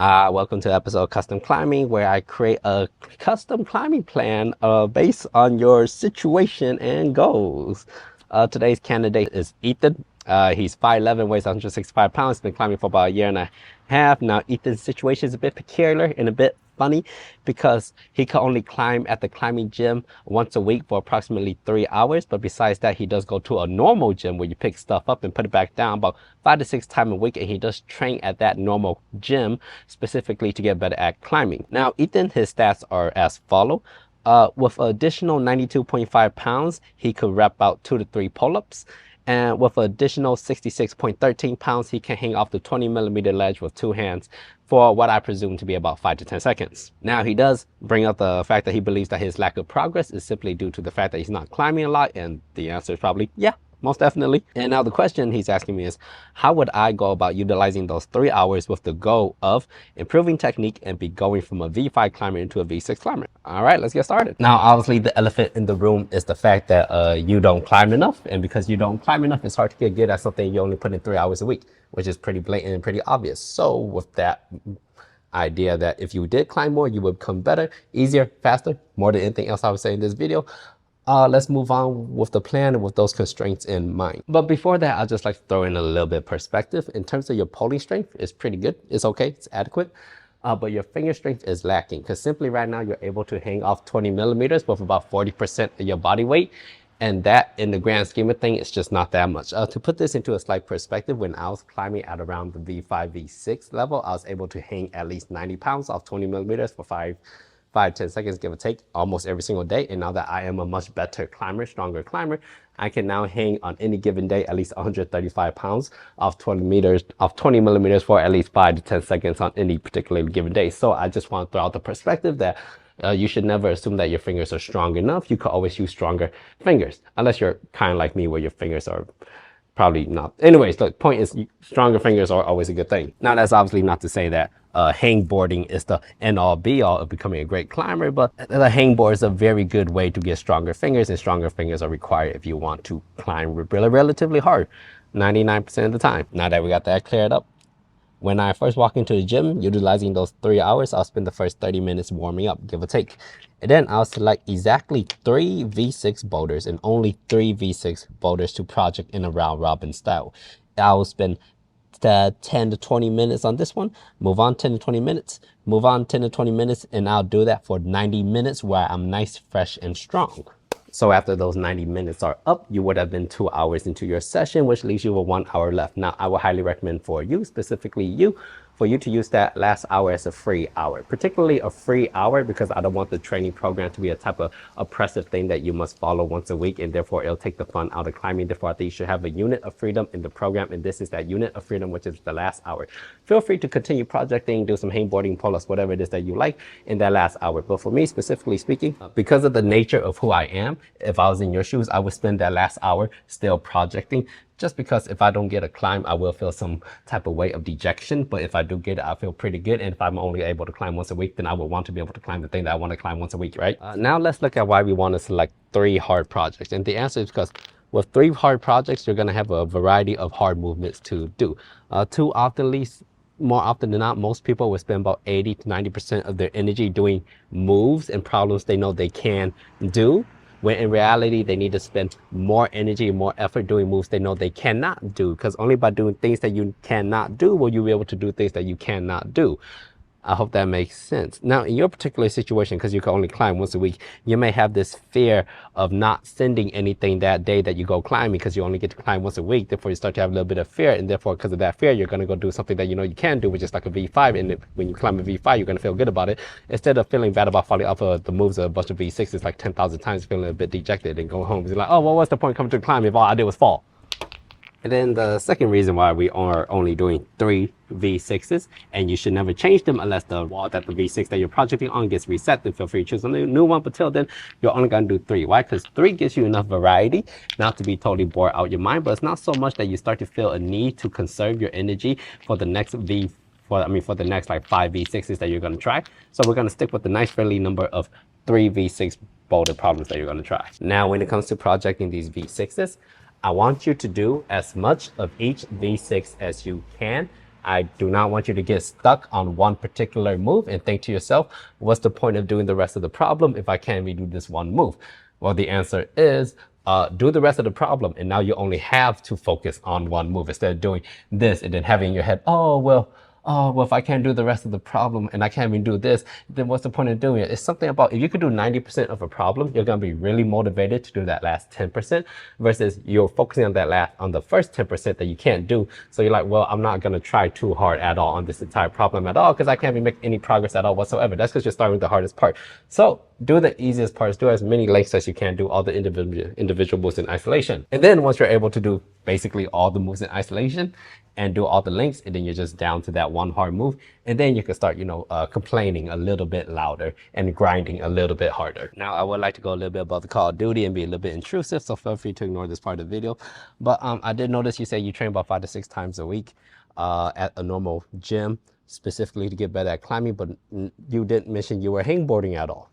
Welcome to episode of Custom Climbing, where I create a custom climbing plan based on your situation and goals. Today's candidate is Ethan. He's 5'11", weighs 165 pounds, been climbing for about a year and a half. Now, Ethan's situation is a bit peculiar and a bit funny because he can only climb at the climbing gym once a week for approximately 3 hours. But besides that, he does go to a normal gym where you pick stuff up and put it back down about 5 to 6 times a week. And he does train at that normal gym specifically to get better at climbing. Now, Ethan, his stats are as follow. With additional 92.5 pounds, he could rep out 2 to 3 pull-ups. And with additional 66.13 pounds, he can hang off the 20mm ledge with 2 hands for what I presume to be about 5 to 10 seconds. Now, he does bring up the fact that he believes that his lack of progress is simply due to the fact that he's not climbing a lot. And the answer is probably, yeah, most definitely. And now the question he's asking me is, how would I go about utilizing those 3 hours with the goal of improving technique and be going from a V5 climber into a V6 climber? All right, let's get started. Now, obviously, the elephant in the room is the fact that you don't climb enough. And because you don't climb enough, it's hard to get good at something you only put in 3 hours a week, which is pretty blatant and pretty obvious. So with that idea that if you did climb more, you would become better, easier, faster, more than anything else I would say in this video. Let's move on with the plan and with those constraints in mind. But before that, I'd just like to throw in a little bit of perspective. In terms of your pulling strength, it's pretty good. It's okay. It's adequate. But your finger strength is lacking because simply right now you're able to hang off 20mm with about 40% of your body weight. And that, in the grand scheme of things, it's just not that much. To put this into a slight perspective, when I was climbing at around the V5, V6 level, I was able to hang at least 90 pounds off 20mm for 10 seconds, give or take, almost every single day. And now that I am a much better climber, stronger climber, I can now hang on any given day at least 135 pounds off 20mm for at least 5 to 10 seconds on any particular given day. So I just want to throw out the perspective that you should never assume that your fingers are strong enough. You could always use stronger fingers, unless you're kind of like me where your fingers are probably not. Anyways, the point is stronger fingers are always a good thing. Now, that's obviously not to say that hangboarding is the end-all be-all of becoming a great climber, but the hangboard is a very good way to get stronger fingers, and stronger fingers are required if you want to climb relatively hard 99% of the time. Now that we got that cleared up, when I first walk into the gym, utilizing those 3 hours, I'll spend the first 30 minutes warming up, give or take. And then I'll select exactly 3 V6 boulders and only 3 V6 boulders to project in a round robin style. I'll spend 10 to 20 minutes on this one, move on 10 to 20 minutes, move on 10 to 20 minutes, and I'll do that for 90 minutes where I'm nice, fresh, and strong. So after those 90 minutes are up, you would have been 2 hours into your session, which leaves you with 1 hour left. Now, I would highly recommend for you, specifically you, for you to use that last hour as a free hour, particularly a free hour, because I don't want the training program to be a type of oppressive thing that you must follow once a week, and therefore it'll take the fun out of climbing. Therefore, I think you should have a unit of freedom in the program, and this is that unit of freedom, which is the last hour. Feel free to continue projecting, do some hangboarding, pull-ups, whatever it is that you like in that last hour. But for me, specifically speaking, because of the nature of who I am, if I was in your shoes, I would spend that last hour still projecting, just because if I don't get a climb, I will feel some type of way of dejection. But if I do get it, I feel pretty good. And if I'm only able to climb once a week, then I would want to be able to climb the thing that I want to climb once a week, right? Now let's look at why we want to select 3 hard projects. And the answer is because with 3 hard projects, you're going to have a variety of hard movements to do. More often than not, most people will spend about 80 to 90% of their energy doing moves and problems they know they can do, when in reality, they need to spend more energy and more effort doing moves they know they cannot do, because only by doing things that you cannot do will you be able to do things that you cannot do. I hope that makes sense. Now, in your particular situation, because you can only climb once a week, you may have this fear of not sending anything that day that you go climbing, because you only get to climb once a week. Therefore, you start to have a little bit of fear. And therefore, because of that fear, you're going to go do something that you know you can do, which is like a V5. And when you climb a V5, you're going to feel good about it. Instead of feeling bad about falling off of the moves of a bunch of V6s like 10,000 times, feeling a bit dejected and go home. You're like, oh, well, what's the point coming to climb if all I did was fall? And then the second reason why we are only doing 3 V6s, and you should never change them unless the wall that the V6 that you're projecting on gets reset, then feel free to choose a new one. But till then, you're only going to do 3. Why? Because 3 gives you enough variety not to be totally bored out your mind, but it's not so much that you start to feel a need to conserve your energy for the next for the next like 5 V6s that you're going to try. So we're going to stick with the nice friendly number of 3 V6 boulder problems that you're going to try. Now, when it comes to projecting these V6s, I want you to do as much of each V6 as you can I do not want you to get stuck on one particular move and think to yourself, what's the point of doing the rest of the problem if I can't redo this one move? Well, the answer is do the rest of the problem, and now you only have to focus on one move instead of doing this and then having in your head, oh, well, if I can't do the rest of the problem and I can't even do this, then what's the point of doing it? It's something about if you could do 90% of a problem, you're going to be really motivated to do that last 10% versus you're focusing on the first 10% that you can't do. So you're like, well, I'm not going to try too hard at all on this entire problem at all because I can't even make any progress at all whatsoever. That's because you're starting with the hardest part. So do the easiest parts, do as many lengths as you can, do all the individual moves in isolation. And then once you're able to do basically all the moves in isolation and do all the lengths, and then you're just down to that one hard move, and then you can start, complaining a little bit louder and grinding a little bit harder. Now, I would like to go a little bit above the Call of Duty and be a little bit intrusive, so feel free to ignore this part of the video. But I did notice you say you train about 5 to 6 times a week at a normal gym, specifically to get better at climbing, but you didn't mention you were hangboarding at all.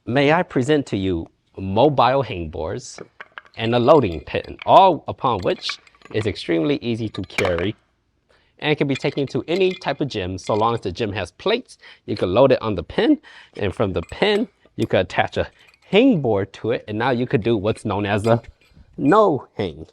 May I present to you mobile hangboards and a loading pin, all upon which is extremely easy to carry and can be taken to any type of gym. So long as the gym has plates, you can load it on the pin, and from the pin you can attach a hangboard to it, and now you could do what's known as a no hang.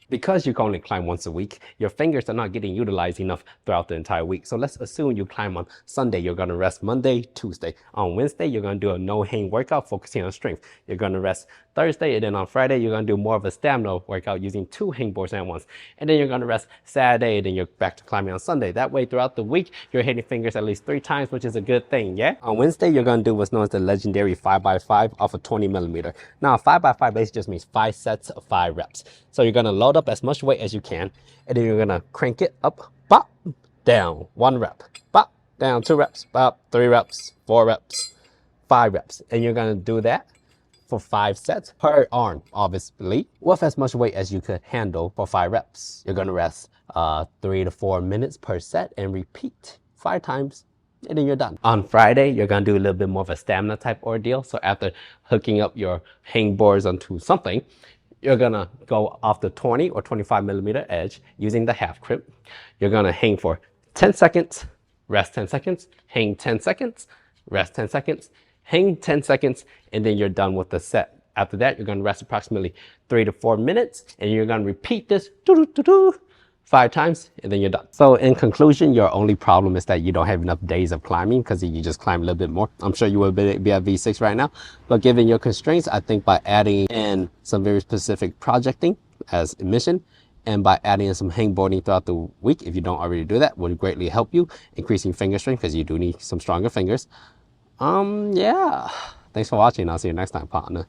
Because you can only climb once a week, your fingers are not getting utilized enough throughout the entire week. So let's assume you climb on Sunday, you're gonna rest Monday, Tuesday. On Wednesday, you're gonna do a no hang workout focusing on strength. You're gonna rest Thursday, and then on Friday, you're gonna do more of a stamina workout using 2 hangboards at once. And then you're gonna rest Saturday, and then you're back to climbing on Sunday. That way, throughout the week, you're hitting fingers at least 3 times, which is a good thing, yeah? On Wednesday, you're gonna do what's known as the legendary 5x5 off of 20 millimeter. Now, 5x5 basically just means 5 sets of 5 reps. So you're gonna load up as much weight as you can, and then you're gonna crank it up, bop, down, 1 rep, bop, down, 2 reps, bop, 3 reps, 4 reps, 5 reps. And you're gonna do that for 5 sets per arm, obviously, with as much weight as you could handle for 5 reps. You're gonna rest 3 to 4 minutes per set and repeat 5 times, and then you're done. On Friday, you're gonna do a little bit more of a stamina type ordeal. So after hooking up your hangboards onto something, you're gonna go off the 20 or 25 millimeter edge using the half crimp. You're gonna hang for 10 seconds, rest 10 seconds, hang 10 seconds, rest 10 seconds, hang 10 seconds, and then you're done with the set. After that, you're gonna rest approximately 3 to 4 minutes, and you're gonna repeat this 5 times, and then you're done. So in conclusion, your only problem is that you don't have enough days of climbing because you just climb a little bit more. I'm sure you would be at V6 right now, but given your constraints, I think by adding in some very specific projecting as a mission, and by adding in some hangboarding throughout the week, if you don't already do that, would greatly help you increasing finger strength because you do need some stronger fingers. Yeah. Thanks for watching. I'll see you next time, partner.